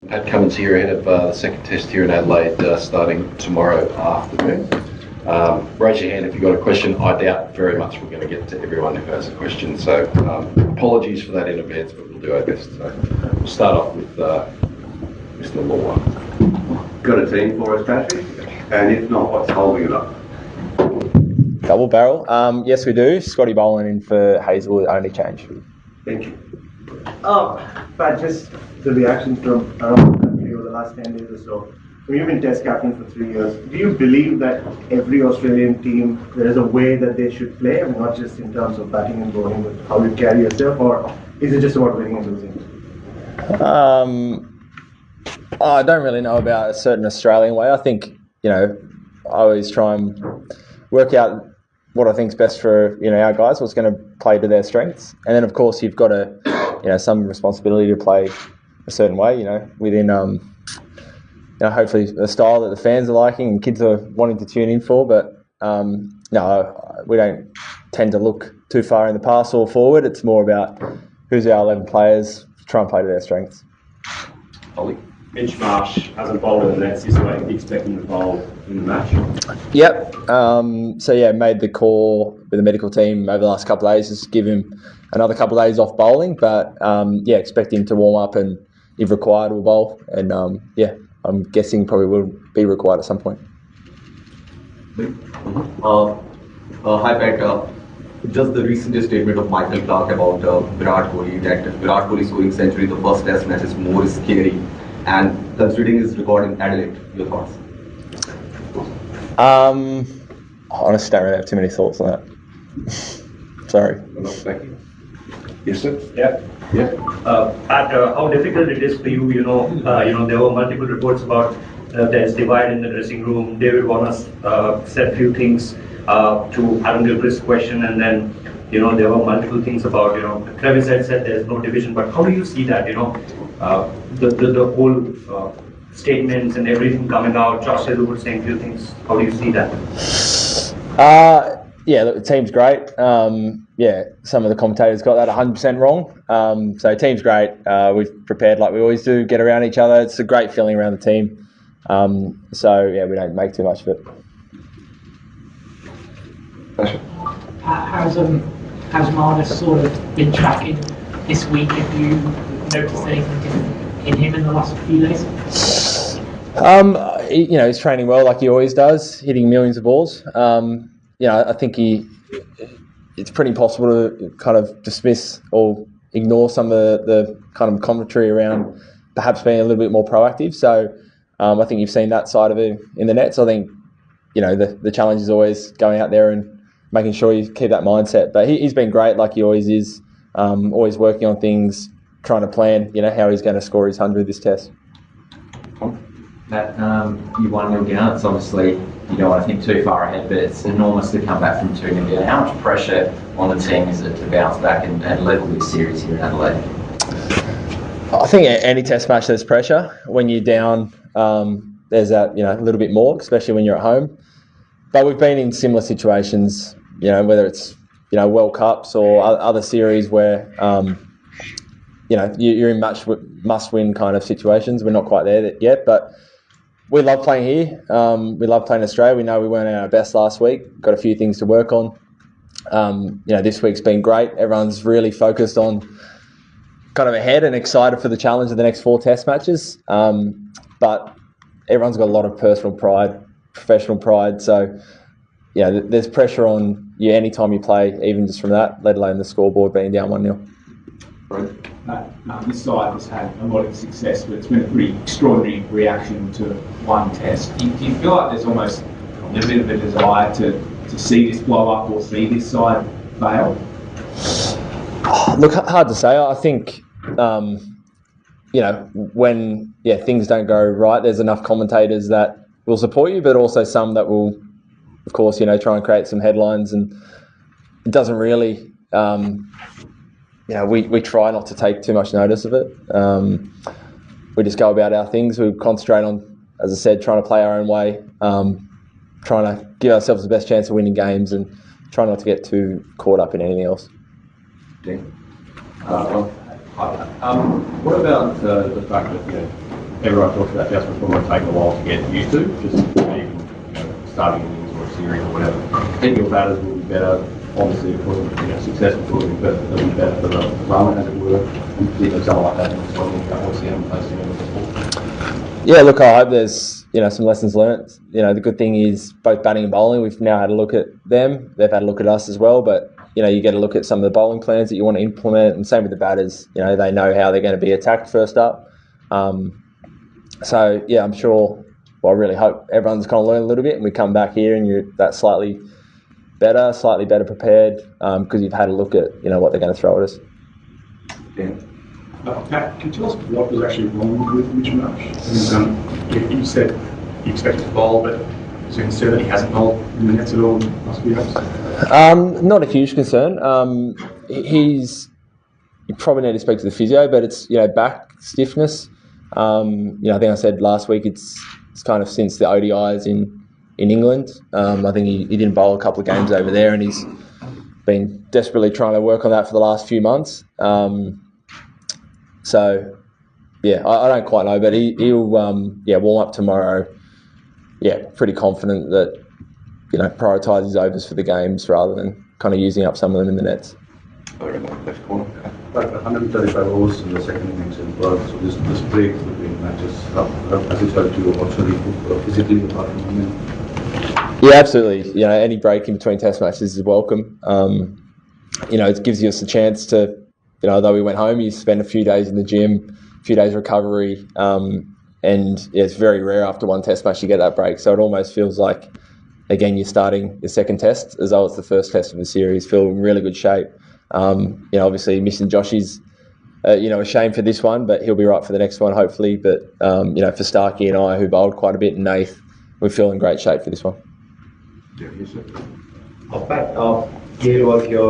Pat Cummins here ahead of the second test here in Adelaide starting tomorrow afternoon. Raise your hand if you've got a question. I doubt very much we're going to get to everyone who has a question, so apologies for that in advance, but we'll do our best. So we'll start off with Mr. Law. Got a team for us, Patrick? And if not, what's holding it up? Double barrel? Yes, we do. Scotty Boland in for Hazel, only change. Thank you. Pat, just the reaction from around the country over the last 10 days or so. You've been test captain for 3 years. Do you believe that every Australian team, there is a way that they should play, and not just in terms of batting and bowling, but how you carry yourself, or is it just about winning and losing? I don't really know about a certain Australian way. I think, I always try and work out what I think is best for, our guys, what's going to play to their strengths. And then, of course, you've got to, some responsibility to play a certain way, within, hopefully the style that the fans are liking and kids are wanting to tune in for. But, no, we don't tend to look too far in the past or forward. It's more about who's our 11 players, try and play to their strengths. Ollie? Mitch Marsh hasn't bowled in the nets this week. Do you expect him to bowl in the match? Yep. Made the call with the medical team over the last couple of days, just give him another couple of days off bowling. But, expect him to warm up and, if required, will bowl. And, I'm guessing probably will be required at some point. Hi, Pat. Just the recent statement of Michael Clarke about Virat Kohli, that Virat Kohli scoring century in the first test match is more scary. And considering his record in Adelaide, your thoughts? Honestly, don't really have too many thoughts on that. Sorry. Thank you. Yes, sir? Yeah. Pat, how difficult it is for you, there were multiple reports about there's divide in the dressing room. David Warner said a few things to Adam Gilchrist's question, and then, there were multiple things about, Travis had said there's no division, but how do you see that, the whole statements and everything coming out, Josh Hazelwood saying a few things, how do you see that? Look, the team's great. Some of the commentators got that 100% wrong. So team's great. We've prepared like we always do, get around each other. It's a great feeling around the team. We don't make too much of it. How's Marnus sort of been tracking this week? Have you noticed anything different in him in the last few days? He's training well like he always does, hitting millions of balls. I think it's pretty impossible to kind of dismiss or ignore some of the kind of commentary around perhaps being a little bit more proactive. So I think you've seen that side of it in the nets. I think, the challenge is always going out there and making sure you keep that mindset. But he's been great like he always is, always working on things, trying to plan, how he's going to score his 100 this test. Matt, you 1-0 down. It's obviously, you don't want to think too far ahead, but it's enormous to come back from 2-0 down. How much pressure on the team is it to bounce back and level this series here in Adelaide? I think any test match there's pressure. When you're down, there's that, a little bit more, especially when you're at home. But we've been in similar situations, whether it's, World Cups or other series where, you're in must-win kind of situations. We're not quite there yet, but we love playing here. We love playing Australia. We know we weren't at our best last week. Got a few things to work on. This week's been great. Everyone's really focused on kind of ahead and excited for the challenge of the next 4 test matches. But everyone's got a lot of personal pride, professional pride. So, there's pressure on you anytime you play, even just from that, let alone the scoreboard being down 1-0. This side has had a lot of success, but it's been a pretty extraordinary reaction to one test. Do you feel like there's almost a little bit of a desire to see this blow up or see this side fail? Look, hard to say. I think, when things don't go right, there's enough commentators that will support you, but also some that will, of course, try and create some headlines, and it doesn't really... we try not to take too much notice of it. We just go about our things. We concentrate on, as I said, trying to play our own way, trying to give ourselves the best chance of winning games, and try not to get too caught up in anything else. What about the fact that everyone talks about the adjustments might take a while to get used to, just even starting innings or a series or whatever. I think your batters will be better, obviously, for successful footing, but they'll be better for the run, as it were, and particularly something like that. Obviously, haven't placed anyone before. Yeah, look, I hope there's some lessons learnt. The good thing is both batting and bowling. We've now had a look at them. They've had a look at us as well. But you get a look at some of the bowling plans that you want to implement, and same with the batters. They know how they're going to be attacked first up. So yeah, I'm sure. Well, I really hope everyone's kind of learned a little bit, and we come back here and you're that slightly better prepared because you've had a look at what they're going to throw at us. Yeah. Pat, can you tell us what was actually wrong with Mitch Marsh? You said you expected to bowl, but is there concern that he hasn't bowled in the nets at all in the last few days? Not a huge concern. You probably need to speak to the physio, but it's back stiffness. I think I said last week it's kind of since the ODIs in England. I think he didn't bowl a couple of games over there, and he's been desperately trying to work on that for the last few months. So, yeah, I don't quite know, but he'll warm up tomorrow. Yeah, pretty confident that prioritise his overs for the games rather than kind of using up some of them in the nets. Left corner. 135 overs in the second innings as well. So this break between matches has it helped you actually physically apart from the Yeah, absolutely. Any break in between Test matches is welcome. It gives us a chance to. Although we went home, you spend a few days in the gym, a few days recovery, and it's very rare after one Test match you get that break. So it almost feels like, again, you're starting your second Test as though it's the first Test of the series. Feel in really good shape. Obviously missing Joshy's, a shame for this one, but he'll be right for the next one hopefully. But for Starkey and I, who bowled quite a bit in Nath, we feel in great shape for this one. Yeah, yes, sir. Pat, Gayle was here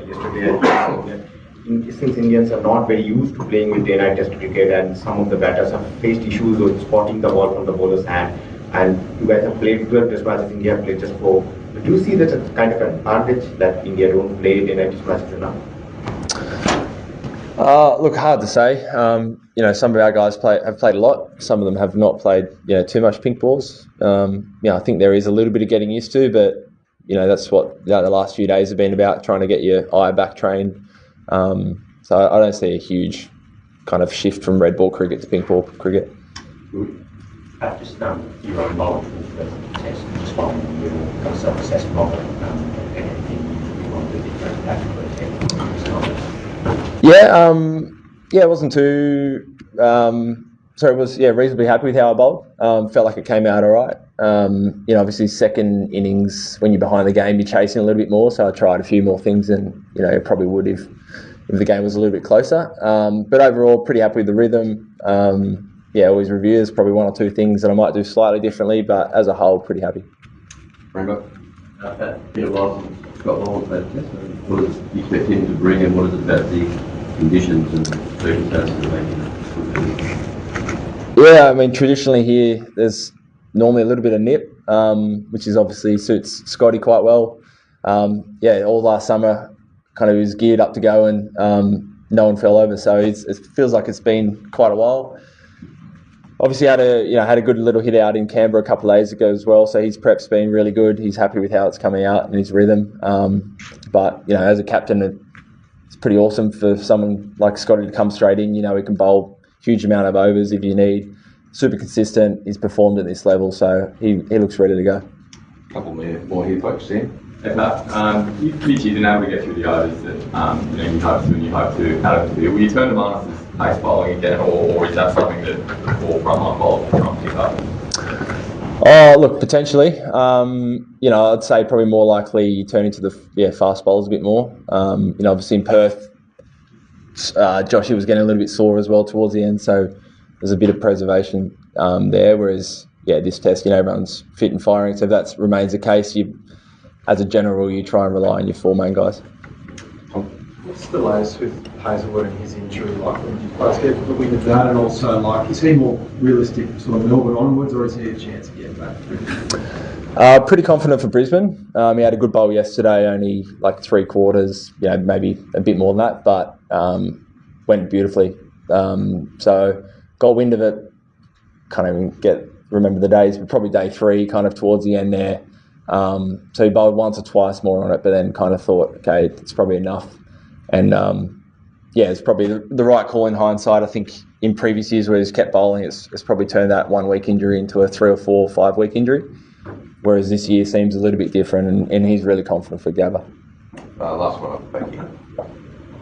yesterday. Since Indians are not very used to playing with day-night Test cricket, and some of the batters have faced issues with spotting the ball from the bowler's hand, and you guys have played 12 Test matches, India have played just 4. Do you see that as kind of an advantage that India don't play day-night Test matches enough? Look, hard to say. Some of our guys have played a lot. Some of them have not played, too much pink balls. I think there is a little bit of getting used to, but that's what the last few days have been about, trying to get your eye back trained. So I don't see a huge kind of shift from red ball cricket to pink ball cricket. Just your own bowling for the Test, just following your kind of self-assessment of anything you want to do different tactically. It wasn't too. It was reasonably happy with how I bowled. Felt like it came out all right. Obviously second innings when you're behind the game, you're chasing a little bit more. So I tried a few more things than probably would if the game was a little bit closer. But overall, pretty happy with the rhythm. Always reviews, probably one or two things that I might do slightly differently, but as a whole, pretty happy. Rainbow. Peter Lawson, Scott Lawson played a Test. What does you expect him to bring, and what is it about the conditions and circumstances that make it? Yeah, I mean, traditionally here, there's normally a little bit of nip, which is obviously suits Scotty quite well. All last summer, kind of was geared up to go, and no one fell over, so it feels like it's been quite a while. Obviously had a good little hit out in Canberra a couple of days ago as well, so his prep's been really good. He's happy with how it's coming out and his rhythm. But as a captain, it's pretty awesome for someone like Scotty to come straight in. He can bowl a huge amount of overs if you need. Super consistent. He's performed at this level, so he looks ready to go. A couple more here, folks. Sam. Hey Pat, Mitch, you didn't able to get through the overs that you hoped to and you hope to have them to do. Will you turn to Marnus as pace bowling again, or is that something that all frontline bowlers will try and pick up? Look, potentially. I'd say probably more likely you turn into the fast bowlers a bit more. Obviously in Perth, Joshy was getting a little bit sore as well towards the end, so there's a bit of preservation there. Whereas, this Test, everyone's fit and firing. So if that remains the case, as a general, you try and rely on your 4 main guys. What's the latest with Hazelwood and his injury? Like, when you guys get the win of that, and also, is he more realistic sort of Melbourne onwards, or is he a chance of getting back? Pretty confident for Brisbane. He had a good bowl yesterday, only like 3 quarters, maybe a bit more than that, but went beautifully. So got wind of it. Can't even remember the days, but probably day 3, kind of towards the end there. So he bowled once or twice more on it, but then kind of thought, okay, it's probably enough. And it's probably the right call in hindsight. I think in previous years where he's kept bowling, it's probably turned that 1 week injury into a 3 or 4 or 5 week injury. Whereas this year seems a little bit different, and he's really confident for Gabba. Last one up, thank you.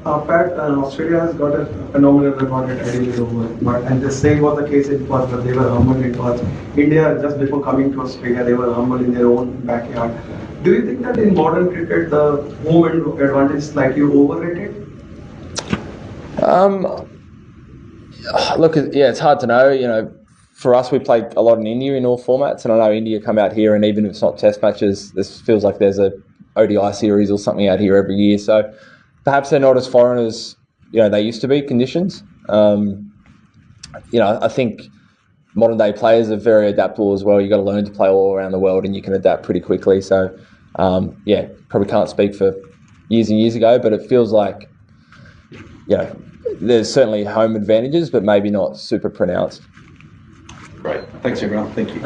Pat, Australia has got a phenomenal record at Adelaide Oval, and the same was the case in Perth, but they were humble in Perth. India, just before coming to Australia, they were humble in their own backyard. Do you think that in modern cricket, the home advantage is slightly overrated? Look, it's hard to know. For us, we played a lot in India in all formats, and I know India come out here, and even if it's not test matches, this feels like there's a ODI series or something out here every year. So perhaps they're not as foreign as they used to be conditions. I think modern day players are very adaptable as well. You've got to learn to play all around the world, and you can adapt pretty quickly. So probably can't speak for years and years ago, but it feels like there's certainly home advantages, but maybe not super pronounced. Great. Thanks, everyone. Thank you.